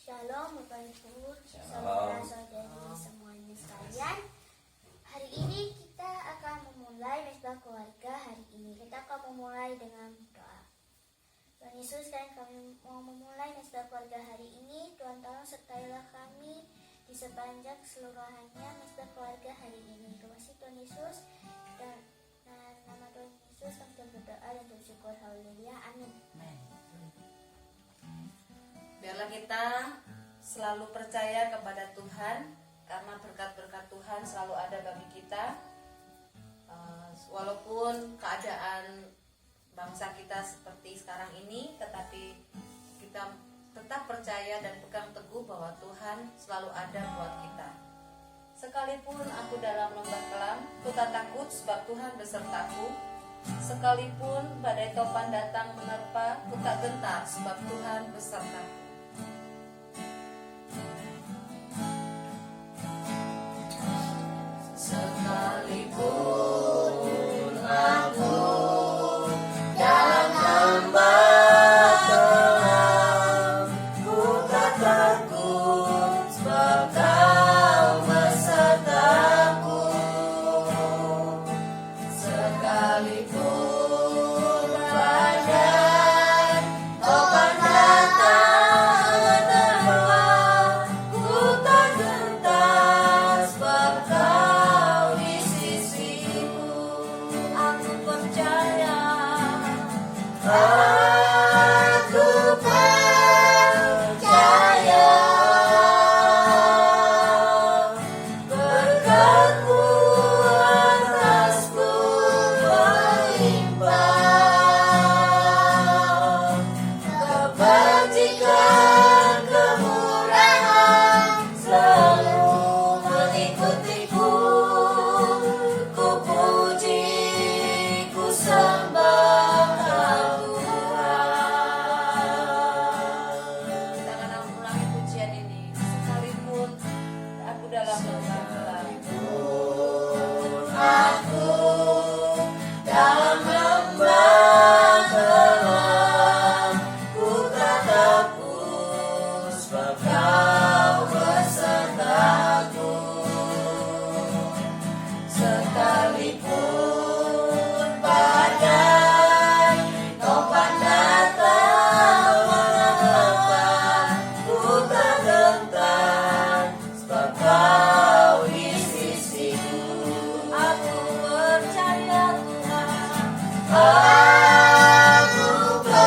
Shalom Bapak Ibu, Shalom. saudara-saudari semuanya sekalian. Hari ini kita akan memulai Mesbah Keluarga. Hari ini kita akan memulai dengan doa. Tuhan Yesus, kami mau memulai Mesbah Keluarga hari ini. Tuhan tolong sertailah kami di sepanjang keseluruhannya Mesbah Keluarga hari ini. Terima kasih Tuhan Yesus. Dan nama Tuhan Yesus kami berdoa dan bersyukur. Haleluya. Amin. Biarlah kita selalu percaya kepada Tuhan, karena berkat-berkat Tuhan selalu ada bagi kita. Walaupun keadaan bangsa kita seperti sekarang ini, tetapi kita tetap percaya dan pegang teguh bahwa Tuhan selalu ada buat kita. Sekalipun aku dalam lembah kelam, ku tak takut sebab Tuhan besertaku. Sekalipun badai topan datang menerpa, ku tak gentar sebab Tuhan besertaku. Sekalipun aku dalam lembah kelam, ku tak takut sebab Kau besertaku. Sekalipun badai topan datang menerpa, ku tak gentar sebab Kau di sisiku. Aku percaya, aku percaya, berkat-Mu atasku melimpah, kebajikan kemurahan selalu mengikutiku. Ku puji, ku sembah Tuhan. Kita akan ulangi pujian ini. Sekalipun aku dalam lembah kelam, aku dalam lembah kelam, ku tak takut sebab Kau besertaku. Sekalipun badai topan datang menerpa, ku tak gentar sebab Kau di sisiku. Aku percaya Tuhan, aku percaya,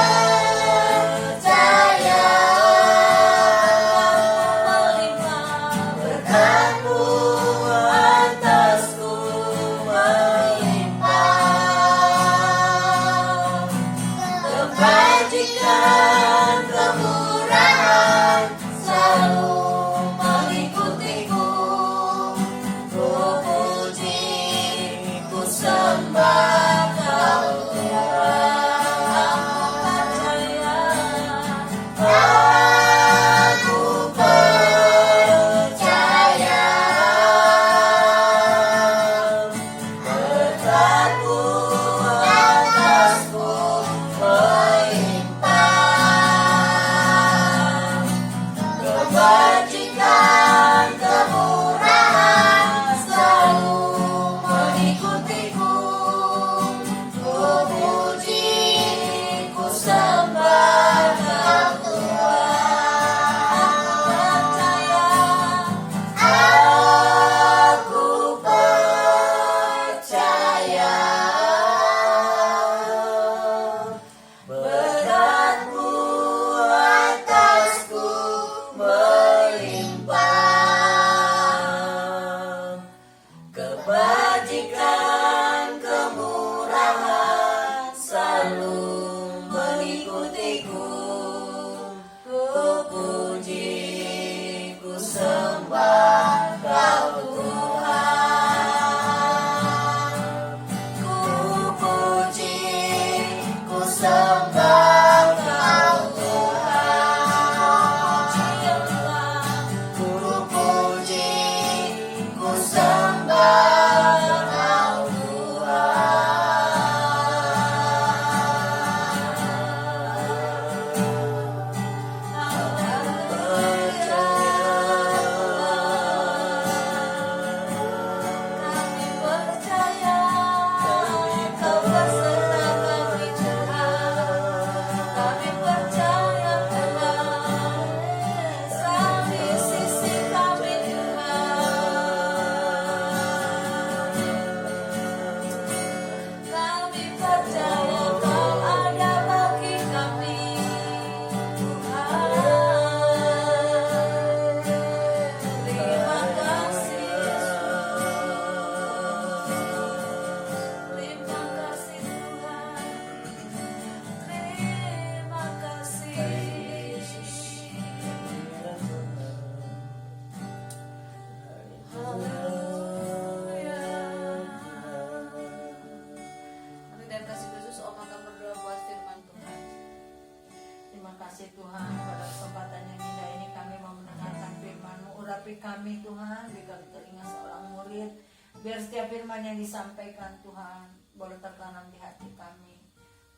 urapi kami Tuhan, berikan telinga seorang murid, biar setiap firman yang disampaikan Tuhan boleh tertanam di hati kami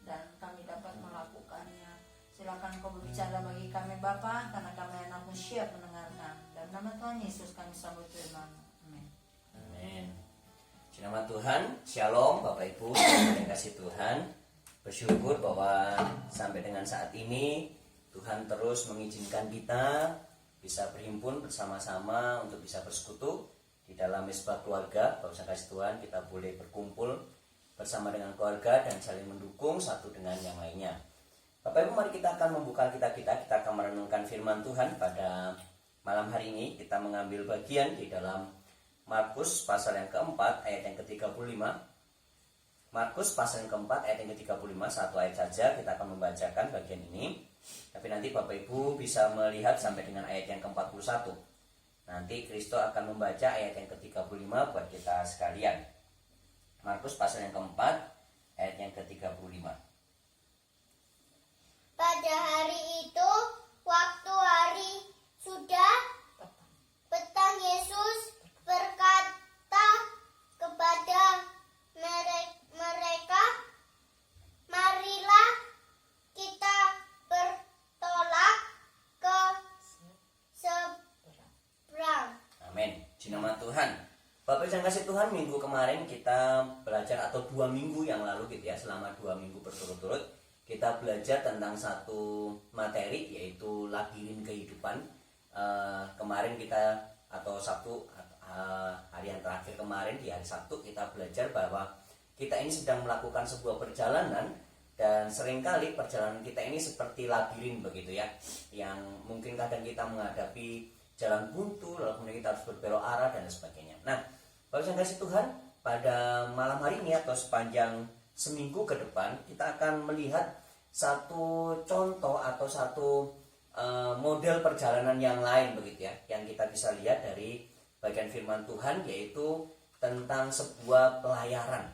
dan kami dapat melakukannya. Silakan Kau berbicara bagi kami Bapa, karena kami anak-Mu siap mendengarkan. Dan nama Tuhan Yesus kami sambut firman. Amin. Amin. Di nama Tuhan, Shalom Bapak Ibu, terima kasih Tuhan. Bersyukur bahwa sampai dengan saat ini Tuhan terus mengizinkan kita bisa berhimpun bersama-sama untuk bisa bersekutu di dalam mesbah keluarga. Bapak kasih Tuhan, kita boleh berkumpul bersama dengan keluarga dan saling mendukung satu dengan yang lainnya. Bapak Ibu, mari kita akan membuka kita akan merenungkan firman Tuhan pada malam hari ini. Kita mengambil bagian di dalam Markus pasal yang keempat ayat yang ke-35. Markus pasal yang keempat ayat yang ke-35, satu ayat saja kita akan membacakan bagian ini. Tapi nanti Bapak Ibu bisa melihat sampai dengan ayat yang ke-41. Nanti Kristo akan membaca ayat yang ke-35 buat kita sekalian. Markus pasal yang keempat ayat yang ke-35. Pada hari itu, waktu hari sudah petang, Yesus berkata kepada mereka, marilah kita bertolak ke seberang. Amin. Di nama Tuhan. Bapak yang kasih Tuhan, minggu kemarin kita belajar, atau 2 minggu yang lalu gitu ya, selama 2 minggu berturut-turut kita belajar tentang satu materi, yaitu labirin kehidupan. Kemarin kita, atau Sabtu, hari yang terakhir kemarin, di hari Sabtu kita belajar bahwa kita ini sedang melakukan sebuah perjalanan, dan seringkali perjalanan kita ini seperti labirin begitu ya, yang mungkin kadang kita menghadapi jalan buntu, lalu kemudian kita harus berbelok arah dan sebagainya. Nah, Bapak yang kasih Tuhan, pada malam hari ini atau sepanjang seminggu ke depan kita akan melihat satu contoh atau satu model perjalanan yang lain begitu ya, yang kita bisa lihat dari bagian firman Tuhan, yaitu tentang sebuah pelayaran.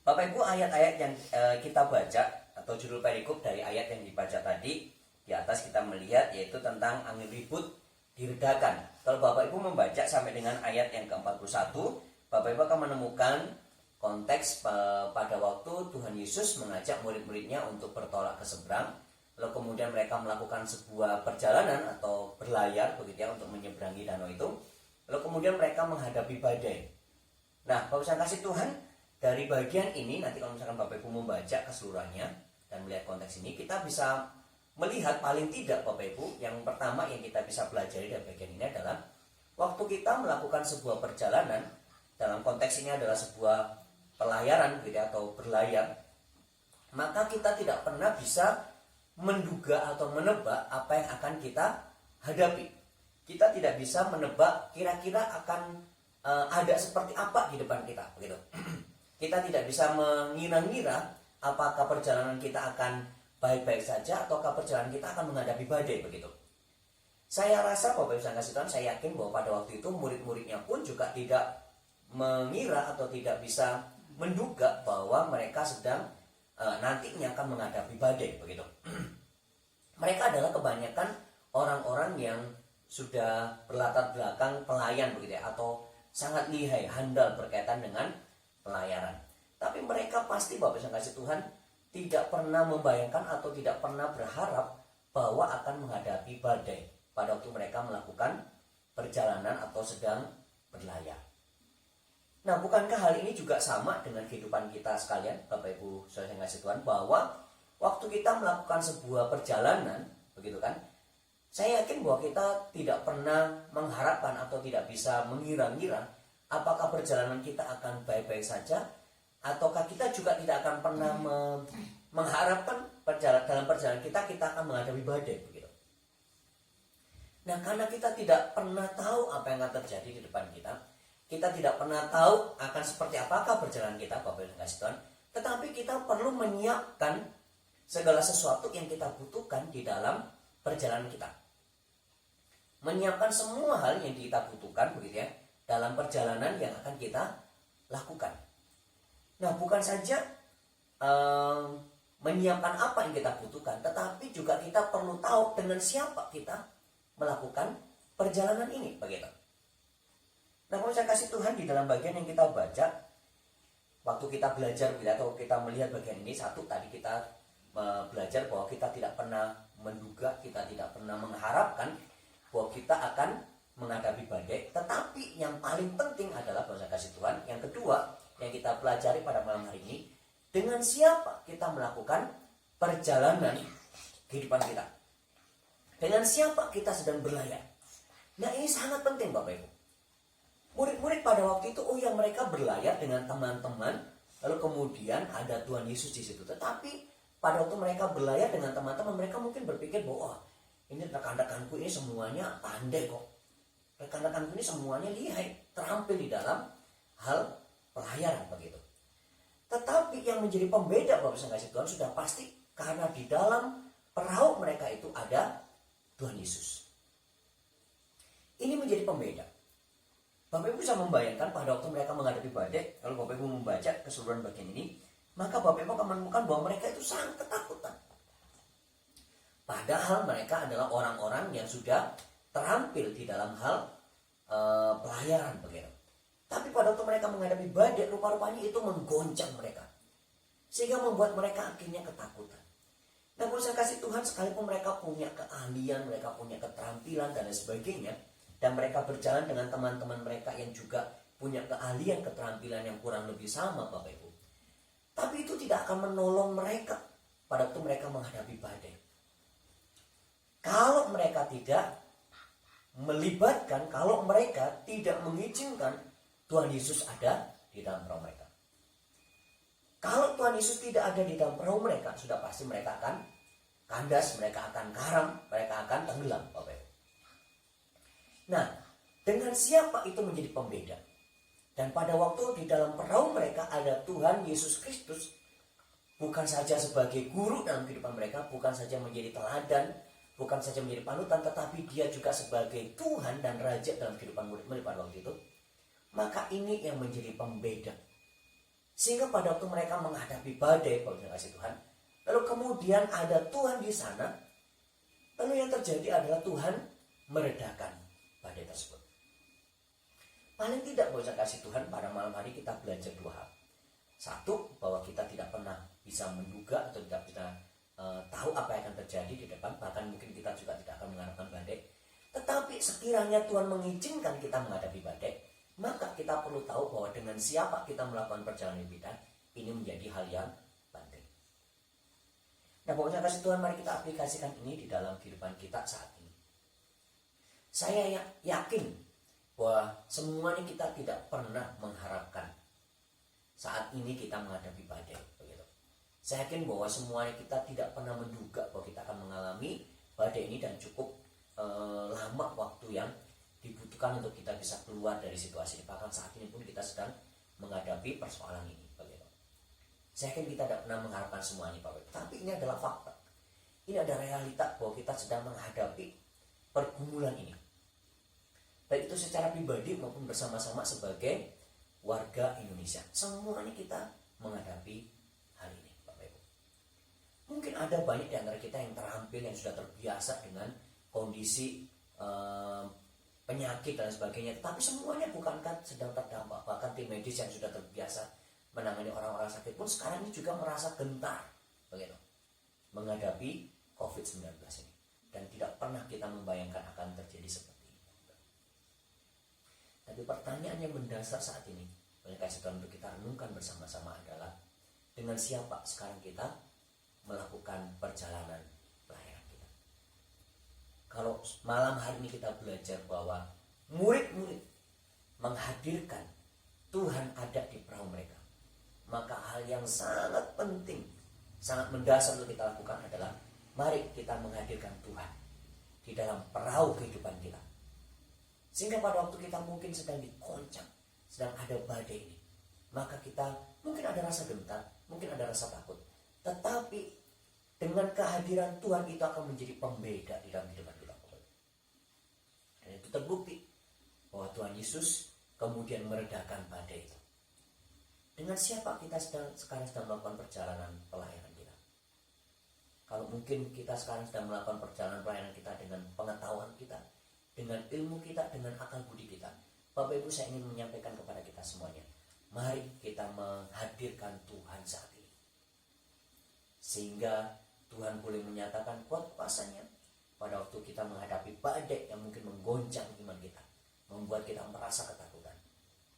Bapak Ibu, ayat-ayat yang kita baca atau judul perikop dari ayat yang dibaca tadi, di atas kita melihat yaitu tentang angin ribut diredakan. Kalau Bapak Ibu membaca sampai dengan ayat yang ke-41, Bapak Ibu akan menemukan konteks pada waktu Tuhan Yesus mengajak murid-muridnya untuk bertolak ke seberang. Lalu kemudian mereka melakukan sebuah perjalanan atau berlayar begitu ya, untuk menyeberangi danau itu. Lalu kemudian mereka menghadapi badai. Nah, Bapak yang kasih Tuhan, dari bagian ini nanti kalau misalkan Bapak Ibu membaca keseluruhannya dan melihat konteks ini, kita bisa melihat paling tidak Bapak Ibu, yang pertama yang kita bisa pelajari dari bagian ini adalah waktu kita melakukan sebuah perjalanan, dalam konteks ini adalah sebuah pelayaran gitu ya, atau berlayar, maka kita tidak pernah bisa menduga atau menebak apa yang akan kita hadapi. Kita tidak bisa menebak kira-kira akan ada seperti apa di depan kita begitu. Kita tidak bisa mengira-ngira apakah perjalanan kita akan baik-baik saja ataukah perjalanan kita akan menghadapi badai begitu. Saya rasa Bapak Ibu yang kasih Tuhan, saya yakin bahwa pada waktu itu murid-muridnya pun juga tidak mengira atau tidak bisa menduga bahwa mereka sedang nantinya akan menghadapi badai begitu. Mereka adalah kebanyakan orang-orang yang sudah berlatar belakang pelayan begitu ya, atau sangat lihai, handal berkaitan dengan pelayaran. Tapi mereka pasti Bapak yang kasih Tuhan tidak pernah membayangkan atau tidak pernah berharap bahwa akan menghadapi badai pada waktu mereka melakukan perjalanan atau sedang berlayar. Nah, bukankah hal ini juga sama dengan kehidupan kita sekalian, Bapak Ibu saudara yang kasih Tuhan, bahwa waktu kita melakukan sebuah perjalanan, begitu kan, saya yakin bahwa kita tidak pernah mengharapkan atau tidak bisa mengira-ngira apakah perjalanan kita akan baik-baik saja, ataukah kita juga tidak akan pernah mengharapkan dalam perjalanan kita akan menghadapi badai begitu. Nah, karena kita tidak pernah tahu apa yang akan terjadi di depan kita tidak pernah tahu akan seperti apakah perjalanan kita, Bapak Ibu kasih Tuhan, tetapi kita perlu menyiapkan segala sesuatu yang kita butuhkan di dalam perjalanan kita. Menyiapkan semua hal yang kita butuhkan begitu ya, dalam perjalanan yang akan kita lakukan. Nah, bukan saja menyiapkan apa yang kita butuhkan, tetapi juga kita perlu tahu dengan siapa kita melakukan perjalanan ini begitu. Nah, kalau saya kasih Tuhan di dalam bagian yang kita baca, waktu kita belajar atau kita melihat bagian ini, satu tadi kita belajar bahwa kita tidak pernah menduga, kita tidak pernah mengharapkan bahwa kita akan menghadapi badai. Tetapi yang paling penting adalah bahwa saya kasih Tuhan. Yang kedua yang kita pelajari pada malam hari ini, dengan siapa kita melakukan perjalanan kehidupan kita, dengan siapa kita sedang berlayar. Nah, ini sangat penting Bapak Ibu. Murid-murid pada waktu itu, mereka berlayar dengan teman-teman, lalu kemudian ada Tuhan Yesus di situ. Tetapi pada waktu mereka berlayar dengan teman-teman, mereka mungkin berpikir bahwa ini rekan-rekanku ini semuanya pandai kok. Rekan-rekanku ini semuanya lihai, terampil di dalam hal pelayaran begitu. Tetapi yang menjadi pembeda Bapak Ibu kasih Tuhan sudah pasti, karena di dalam perahu mereka itu ada Tuhan Yesus. Ini menjadi pembeda. Bapak Ibu bisa membayangkan pada waktu mereka menghadapi badai, kalau Bapak Ibu membaca keseluruhan bagian ini, maka Bapak Ibu akan menemukan bahwa mereka itu sangat ketakutan. Padahal mereka adalah orang-orang yang sudah terampil di dalam hal pelayaran begitu. Tapi pada waktu mereka menghadapi badai, rupa-rupanya itu menggoncang mereka, sehingga membuat mereka akhirnya ketakutan. Nah, kalau saya kasih Tuhan, sekalipun mereka punya keahlian, mereka punya keterampilan dan lain sebagainya, dan mereka berjalan dengan teman-teman mereka yang juga punya keahlian, keterampilan yang kurang lebih sama Bapak Ibu, tapi itu tidak akan menolong mereka pada waktu mereka menghadapi badai. Kalau mereka tidak melibatkan, kalau mereka tidak mengizinkan Tuhan Yesus ada di dalam perahu mereka. Kalau Tuhan Yesus tidak ada di dalam perahu mereka, sudah pasti mereka akan kandas, mereka akan karam, mereka akan tenggelam Bapak Ibu. Nah, dengan siapa itu menjadi pembeda? Dan pada waktu di dalam perahu mereka ada Tuhan Yesus Kristus, bukan saja sebagai guru dalam kehidupan mereka, bukan saja menjadi teladan, bukan saja menjadi panutan, tetapi dia juga sebagai Tuhan dan Raja dalam kehidupan murid-murid pada waktu itu. Maka ini yang menjadi pembeda. Sehingga pada waktu mereka menghadapi badai, kalau kasih Tuhan, lalu kemudian ada Tuhan di sana, lalu yang terjadi adalah Tuhan meredakan badai tersebut. Paling tidak kalau saya kasih Tuhan, pada malam hari kita belajar dua hal. Satu, bahwa kita tidak pernah bisa menduga atau tidak bisa tahu apa yang akan terjadi di depan, bahkan mungkin kita juga tidak akan mengharapkan badai. Tetapi sekiranya Tuhan mengizinkan kita menghadapi badai, maka kita perlu tahu bahwa dengan siapa kita melakukan perjalanan kita, ini menjadi hal yang penting. Nah, pokoknya kasih Tuhan, mari kita aplikasikan ini di dalam kehidupan kita saat ini. Saya yakin bahwa semuanya kita tidak pernah mengharapkan saat ini kita menghadapi badai. Begitu. Saya yakin bahwa semuanya kita tidak pernah menduga bahwa kita akan mengalami badai ini, dan cukup lama waktu yang dibutuhkan untuk kita bisa keluar dari situasi ini. Bahkan saat ini pun kita sedang menghadapi persoalan ini. Begitu. Saya yakin kita tidak pernah mengharapkan semuanya Bapak. Tapi ini adalah fakta. Ini ada realita bahwa kita sedang menghadapi pergumulan ini. Baik itu secara pribadi maupun bersama-sama sebagai warga Indonesia. Semuanya kita menghadapi hal ini Bapak Ibu. Mungkin ada banyak di antara kita yang terampil, yang sudah terbiasa dengan kondisi penyakit dan sebagainya, tapi semuanya bukankah sedang terdampak. Bahkan tim medis yang sudah terbiasa menangani orang-orang sakit pun sekarang ini juga merasa gentar begitu menghadapi COVID-19 ini, dan tidak pernah kita membayangkan akan terjadi seperti ini. Tapi pertanyaan yang mendasar saat ini, banyak kasih Tuhan untuk kita renungkan bersama-sama adalah, dengan siapa sekarang kita melakukan perjalanan pelayanan kita? Kalau malam hari ini kita belajar bahwa murid-murid menghadirkan Tuhan ada di perahu mereka, maka hal yang sangat penting, sangat mendasar untuk kita lakukan adalah, mari kita menghadirkan Tuhan di dalam perahu kehidupan kita. Sehingga pada waktu kita mungkin sedang dikoncang, sedang ada badai ini, maka kita mungkin ada rasa gentar, mungkin ada rasa takut, tetapi dengan kehadiran Tuhan itu akan menjadi pembeda di dalam kehidupan kita. Dan itu terbukti bahwa Tuhan Yesus kemudian meredakan badai itu. Dengan siapa kita sekarang sedang melakukan perjalanan pelayanan kita? Kalau mungkin kita sekarang sedang melakukan perjalanan pelayanan kita dengan pengetahuan kita, dengan dengan ilmu kita, dengan akal budi kita. Bapak Ibu, saya ingin menyampaikan kepada kita semuanya, mari kita menghadirkan Tuhan saat ini, sehingga Tuhan boleh menyatakan kuat kuasanya pada waktu kita menghadapi badai yang mungkin menggoncang iman kita, membuat kita merasa ketakutan.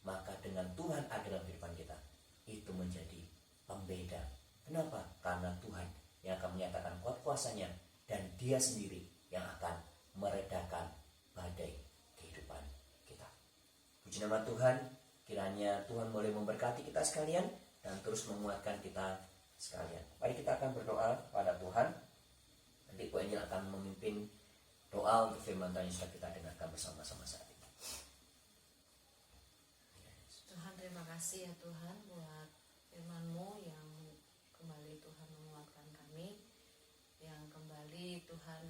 Maka dengan Tuhan ada dalam kehidupan kita, itu menjadi pembeda. Kenapa? Karena Tuhan yang akan menyatakan kuat kuasanya, dan Dia sendiri yang akan meredakan badai kehidupan kita. Puji nama Tuhan, kiranya Tuhan boleh memberkati kita sekalian dan terus menguatkan kita sekalian. Mari kita akan berdoa pada Tuhan. Nanti Pak Angel akan memimpin doa untuk firman Tuhan yang sudah kita dengarkan bersama-sama saat ini. Tuhan, terima kasih ya Tuhan buat firman-Mu yang kembali Tuhan menguatkan kami, yang kembali Tuhan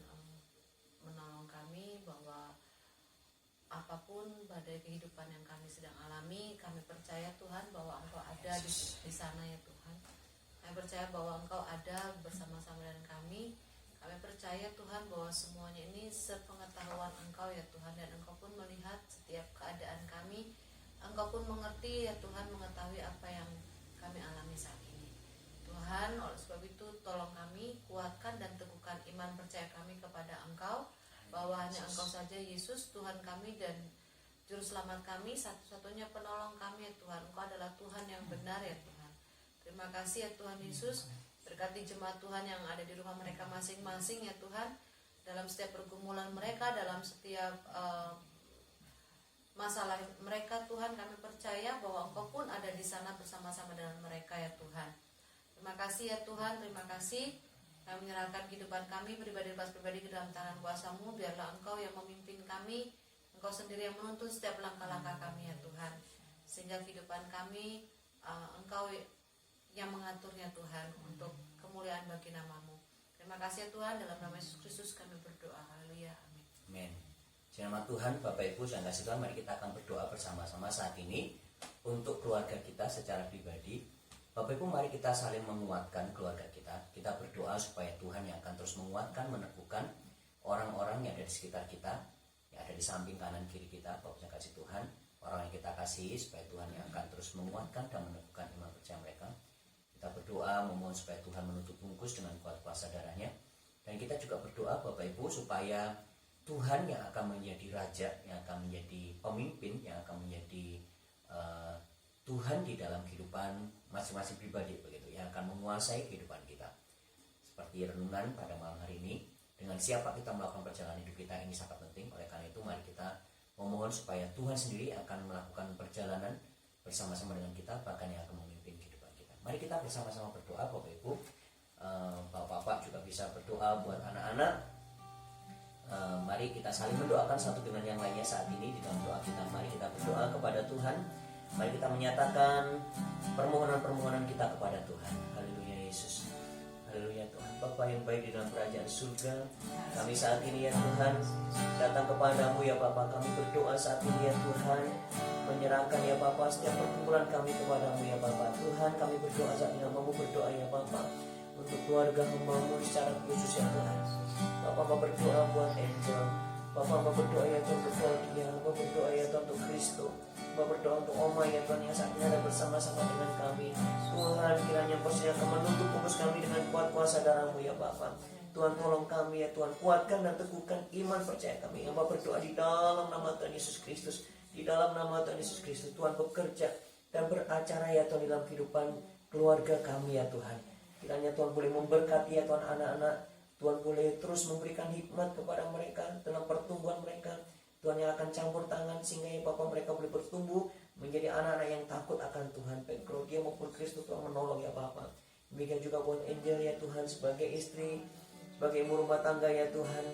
menolong kami bahwa apapun badai kehidupan yang kami sedang alami, kami percaya Tuhan bahwa Engkau ada di sana ya Tuhan. Kami percaya bahwa Engkau ada bersama-sama dengan kami. Kami percaya Tuhan bahwa semuanya ini sepengetahuan Engkau ya Tuhan, dan Engkau pun melihat setiap keadaan kami. Engkau pun mengerti ya Tuhan, mengetahui apa yang kami alami saat ini. Tuhan, oleh sebab itu tolong kami, kuatkan dan teguhkan iman percaya kami kepada Engkau, bahwa hanya Engkau saja Yesus Tuhan kami dan Juru Selamat kami, satu-satunya penolong kami ya Tuhan. Engkau adalah Tuhan yang benar ya Tuhan. Terima kasih ya Tuhan Yesus. Berkati jemaat Tuhan yang ada di rumah mereka masing-masing ya Tuhan, dalam setiap pergumulan mereka, dalam setiap masalah mereka Tuhan. Kami percaya bahwa Engkau pun ada di sana bersama-sama dengan mereka ya Tuhan. Terima kasih ya Tuhan, terima kasih. Kami menyerahkan kehidupan kami pribadi ke dalam tangan kuasa-Mu. Biarlah Engkau yang memimpin kami, Engkau sendiri yang menuntun setiap langkah-langkah kami ya Tuhan, sehingga kehidupan kami Engkau yang mengaturnya Tuhan, untuk kemuliaan bagi nama-Mu. Terima kasih ya Tuhan, dalam nama Yesus Kristus kami berdoa. Haleluya, amin. Amin. Nama Tuhan, Bapak Ibu yang kasih Tuhan, mari kita akan berdoa bersama-sama saat ini untuk keluarga kita secara pribadi. Bapak Ibu, mari kita saling menguatkan keluarga kita. Kita berdoa supaya Tuhan yang akan terus menguatkan, meneguhkan orang-orang yang ada di sekitar kita, yang ada di samping kanan kiri kita. Bapak yang kasih Tuhan, orang yang kita kasihi, supaya Tuhan yang akan terus menguatkan dan meneguhkan iman percaya mereka. Kita berdoa memohon supaya Tuhan menutup bungkus dengan kuat kuasa darahnya. Dan kita juga berdoa Bapak Ibu supaya Tuhan yang akan menjadi raja, yang akan menjadi pemimpin, yang akan menjadi Tuhan di dalam kehidupan masing-masing pribadi begitu, yang akan menguasai kehidupan kita. Seperti renungan pada malam hari ini, dengan siapa kita melakukan perjalanan hidup kita ini sangat penting. Oleh karena itu mari kita memohon supaya Tuhan sendiri akan melakukan perjalanan bersama-sama dengan kita, bahkan yang akan memimpin kehidupan kita. Mari kita bersama-sama berdoa Bapak Ibu. Bapak-bapak juga bisa berdoa buat anak-anak. Mari kita saling mendoakan satu dengan yang lainnya saat ini di dalam doa kita. Mari kita berdoa kepada Tuhan. Mari kita menyatakan permohonan-permohonan kita kepada Tuhan. Haleluya Yesus. Haleluya Tuhan. Bapa yang baik di dalam kerajaan surga, kami saat ini ya Tuhan datang kepadamu ya Bapa. Kami berdoa saat ini ya Tuhan, menyerahkan ya Bapa setiap pergumulan kami kepadamu ya Bapa. Tuhan, kami berdoa saat ini, namamu berdoa ya Bapa untuk keluarga hamba-Mu secara khusus ya Tuhan. Bapak mau berdoa buat Angel, Bapak mau berdoa ya Tuhan untuk Claudia, mau berdoa ya Tuhan untuk Kristo, mau berdoa untuk Oma ya Tuhan yang saat ini ada bersama-sama dengan kami. Tuhan, kiranya Engkau akan menutup bungkus kami dengan kuat kuasa darah-Mu ya Bapak. Tuhan, tolong kami ya Tuhan, kuatkan dan teguhkan iman percaya kami. Hamba berdoa di dalam nama Tuhan Yesus Kristus, di dalam nama Tuhan Yesus Kristus. Tuhan bekerja dan beracara ya Tuhan dalam kehidupan keluarga kami ya Tuhan. Kiranya Tuhan boleh memberkati ya Tuhan anak-anak. Tuhan boleh terus memberikan hikmat kepada mereka dalam pertumbuhan mereka. Tuhan yang akan campur tangan sehingga ya Bapak mereka boleh bertumbuh menjadi anak-anak yang takut akan Tuhan. Baik Claudia maupun Kristus Tuhan menolong ya Bapak. Demikian juga buat Angel ya Tuhan sebagai istri, sebagai ibu rumah tangga ya Tuhan.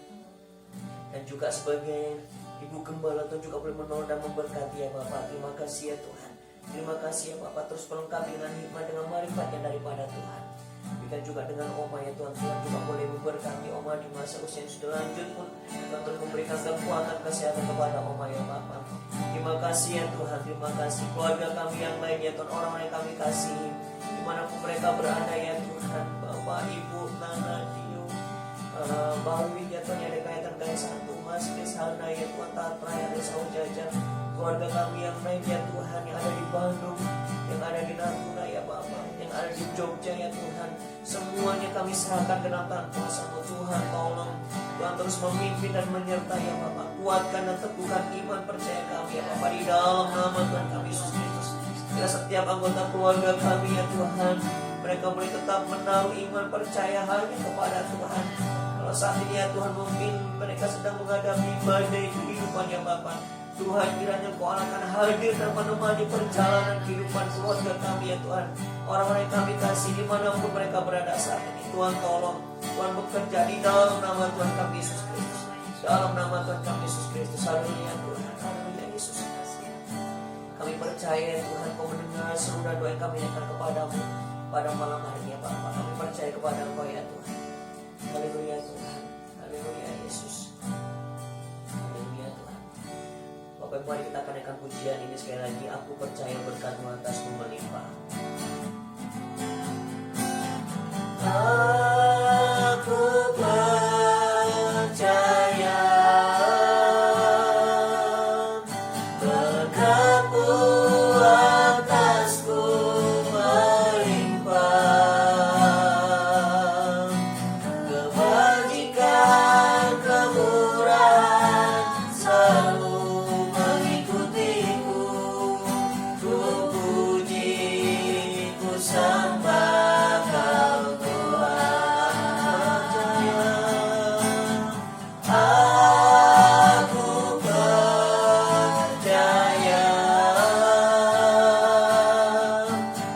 Dan juga sebagai ibu gembala Tuhan juga boleh menolong dan memberkati ya Bapak. Terima kasih ya Tuhan. Terima kasih ya Bapak, terus pelengkapi dengan hikmat, dengan marifat yang daripada Tuhan. Demikian juga dengan Oma ya Tuhan. Tuhan juga boleh memberkati Oma di masa usia yang sudah lanjut pun. Tuhan terus memberikan kekuatan kesehatan kepada Oma ya Bapak. Terima kasih ya Tuhan. Terima kasih keluarga kami yang lain ya Tuhan, orang yang kami kasihi dimanapun mereka berada ya Tuhan. Bapak, Ibu, Nana, Dio, Mbak Wiwit ya Tuhan, yang ada kaitan satu Mas Kris, Halna ya Tuhan, taat pelayan desa Jajar, keluarga kami yang lain ya Tuhan, yang ada di Bandung, yang ada di Natuna ya Bapak, yang ada di Jogja ya Tuhan, semuanya kami serahkan ke dalam tangan kuasa-Mu Tuhan. Tolong Tuhan terus memimpin dan menyertai ya Bapak, kuatkan dan teguhkan iman percaya kami ya Bapak, di dalam nama Tuhan kami Yesus Kristus. Bila setiap anggota keluarga kami ya Tuhan, mereka boleh tetap menaruh iman percaya hanya kepada Tuhan. Kalau saat ini ya Tuhan, mungkin mereka sedang menghadapi badai kehidupan ya Bapak, Tuhan, kiranya Engkau akan hadir dan menemani perjalanan kehidupan keluarga kami ya Tuhan. Orang-orang yang kami kasih dimanapun mereka berada saat ini, Tuhan tolong, Tuhan bekerja di dalam nama Tuhan kami Yesus Kristus. Dalam nama Tuhan kami Yesus Kristus. Haleluya Tuhan, haleluya Yesus. Kami percaya ya Tuhan, Kau mendengar seluruh doa yang kami naikkan kepadamu pada malam hari ini ya Bapak. Kami percaya kepada Engkau ya Tuhan. Haleluya Tuhan, haleluya Yesus. Haleluya Tuhan. Bapak Ibu, mari kita akan naikkan pujian ini sekali lagi. Aku percaya berkat-Mu atasku melimpah. Aku percaya berkat-Mu atasku melimpah, kebajikan kemurahan selalu mengikutiku. Ku puji, ku sembah Kau Tuhan. Aku percaya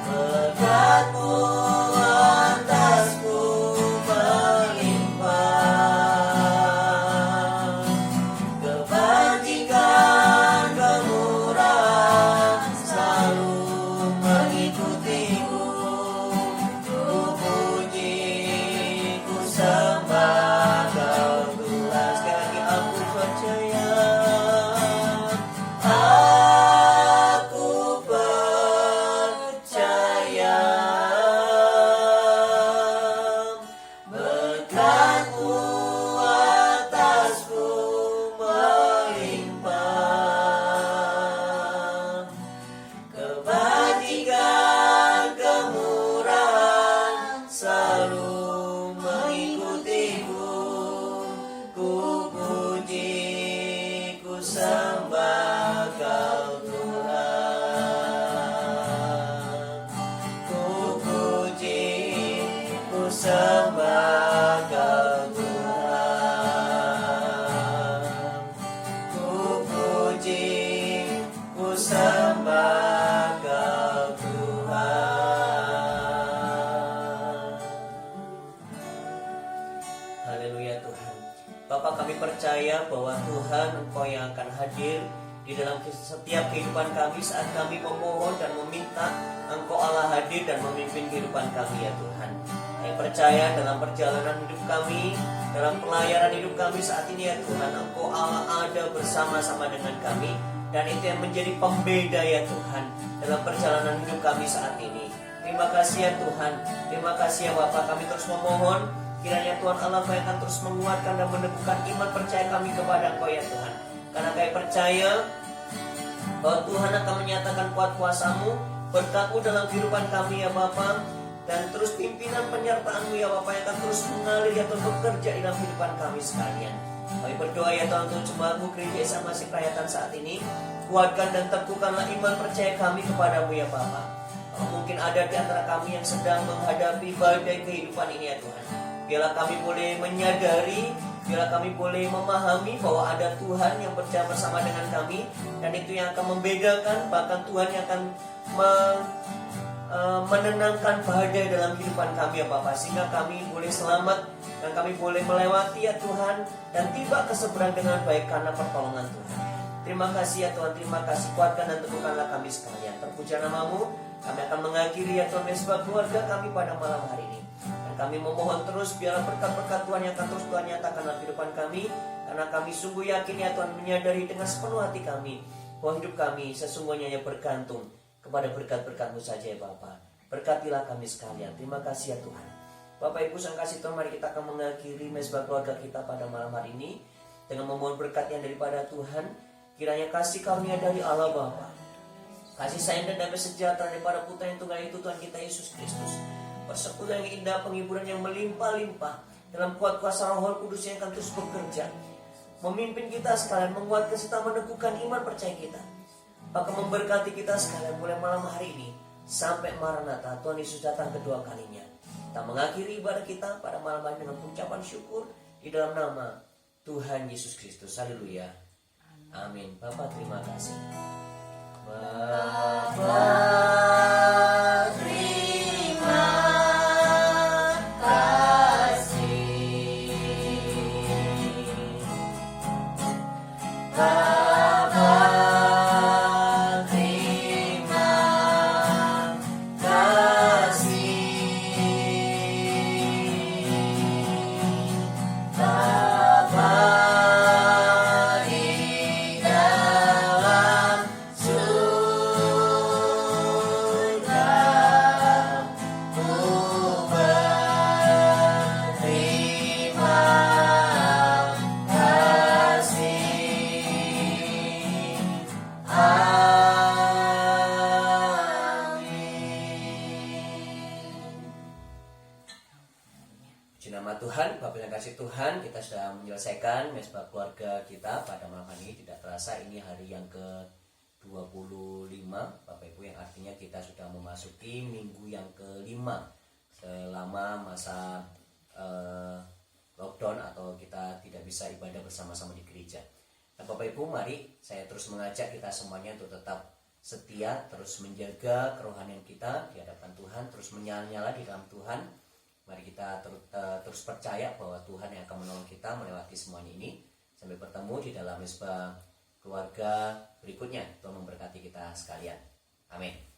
berkat-Mu atasku melimpah, kebajikan kemurahan selalu mengikutiku. Ku puji, ku sembah Kau Tuhan. Sekali lagi, aku percaya, aku percaya berkat-Mu atasku melimpah, kebajikan kemurahan selalu mengikutiku. Ku puji, ku sembah Kau Tuhan. Ku puji, ku sembah Kau Tuhan. Ku puji, ku sembah Kau Tuhan. Haleluya Tuhan. Bapak, kami percaya bahwa Tuhan, Engkau yang akan hadir di dalam setiap kehidupan kami saat kami memohon dan meminta Engkau Allah hadir dan memimpin kehidupan kami ya Tuhan. Kami percaya dalam perjalanan hidup kami, dalam pelayanan hidup kami saat ini ya Tuhan, Engkau Allah ada bersama-sama dengan kami, dan itu yang menjadi pembeda ya Tuhan dalam perjalanan hidup kami saat ini. Terima kasih ya Tuhan, terima kasih ya Bapak. Kami terus memohon kiranya Tuhan Allah yang akan terus menguatkan dan meneguhkan iman percaya kami kepada Engkau ya Tuhan. Karena kami percaya bahwa Tuhan akan menyatakan kuat kuasa-Mu, berkat-Mu dalam kehidupan kami ya Bapa, dan terus pimpinan penyertaan-Mu ya Bapa yang akan terus mengalir ya Tuhan, bekerja di dalam kehidupan kami sekalian. Kami berdoa ya Tuhan untuk jemaat-Mu Gereja Esa Masih Kerayatan saat ini, kuatkan dan teguhkanlah iman percaya kami kepada-Mu ya Bapa. Kalau mungkin ada di antara kami yang sedang menghadapi badai kehidupan ini ya Tuhan, biarlah kami boleh menyadari, biarlah kami boleh memahami bahwa ada Tuhan yang berjalan bersama dengan kami, dan itu yang akan membedakan, bahkan Tuhan yang akan menenangkan badai dalam kehidupan kami ya Bapak, sehingga kami boleh selamat dan kami boleh melewati ya Tuhan, dan tiba ke seberang dengan baik karena pertolongan Tuhan. Terima kasih ya Tuhan, terima kasih, kuatkan dan teguhkanlah kami sekalian. Terpuja nama-Mu. Kami akan mengakhiri ya Tuhan mesbah keluarga kami pada malam hari ini. Dan kami memohon terus biarlah berkat-berkat Tuhan yang akan terus Tuhan nyatakan dalam kehidupan kami. Karena kami sungguh yakin ya Tuhan, menyadari dengan sepenuh hati kami bahwa hidup kami sesungguhnya hanya bergantung kepada berkat-berkat-Mu saja ya Bapa. Berkatilah kami sekalian. Terima kasih ya Tuhan. Bapak Ibu sang kasih Tuhan, mari kita akan mengakhiri mesbah keluarga kita pada malam hari ini. dengan memohon berkat yang daripada Tuhan. Kiranya kasih karunia dari Allah Bapa, kasih sayang dan damai sejahtera daripada Putra yang tunggal itu, Tuhan kita Yesus Kristus, persekutuan yang indah, penghiburan yang melimpah-limpah dalam kuat kuasa Roh Kudus yang akan terus bekerja, memimpin kita sekalian, menguatkan serta meneguhkan iman percaya kita, akan memberkati kita sekalian mulai malam hari ini sampai Maranatha Tuhan Yesus datang kedua kalinya. Kita mengakhiri ibadah kita pada malam hari dengan ucapan syukur di dalam nama Tuhan Yesus Kristus. Haleluya. Amin. Bapak terima kasih. Bapa terima kasih. Bapa terima kasih. Bapa di dalam surga, ku berterima kasih. Puji nama Tuhan. Bapak yang kasih Tuhan, kita sudah menyelesaikan mesbah keluarga kita pada malam hari ini. Tidak terasa ini hari yang ke-25 Bapak Ibu, yang artinya kita sudah memasuki minggu yang ke-5 selama masa lockdown atau kita tidak bisa ibadah bersama-sama di gereja. Nah Bapak Ibu, mari saya terus mengajak kita semuanya untuk tetap setia, terus menjaga kerohanian kita di hadapan Tuhan, terus menyala-nyala di dalam Tuhan. Mari kita terus percaya bahwa Tuhan yang akan menolong kita melewati semuanya ini. Sampai bertemu di dalam mesbah keluarga berikutnya. Tuhan memberkati kita sekalian. Amin.